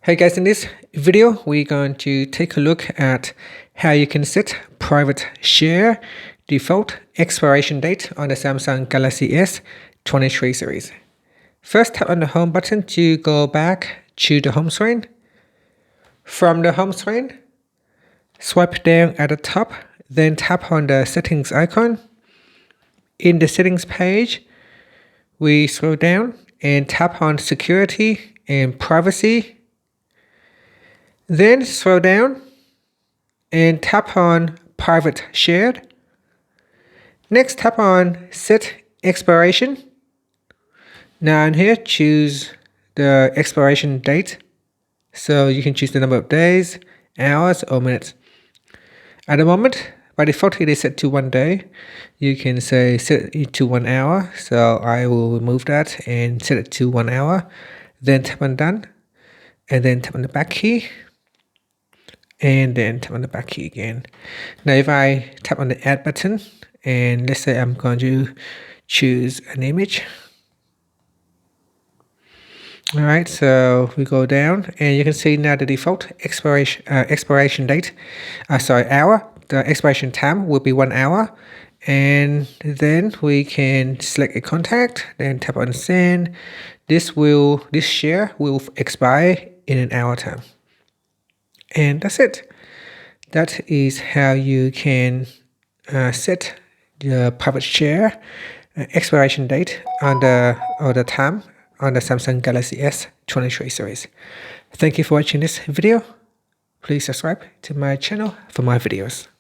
Hey guys, in this video, we're going to take a look at how you can set private share default expiration date on the Samsung Galaxy S23 series. First, tap on the home button to go back to the home screen. From the home screen, swipe down at the top, then tap on the settings icon. In the settings page, we scroll down and tap on security and privacy. Then scroll down and tap on private shared. Next, tap on set expiration. Now in here, choose the expiration date. So you can choose the number of days, hours, or minutes. At the moment, by default, it is set to 1 day. You can say set it to 1 hour. So I will remove that and set it to 1 hour. Then tap on done. And then tap on the back key. And then tap on the back key again. Now if I tap on the add button, and let's say I'm going to choose an image. All right, so we go down and you can see now the default expiration date, hour. The expiration time will be 1 hour. And then we can select a contact, then tap on send. This share will expire in an hour time. And that's it. That is how you can set the private share expiration date on the time on the Samsung Galaxy S23 series. Thank you for watching this video. Please subscribe to my channel for more videos.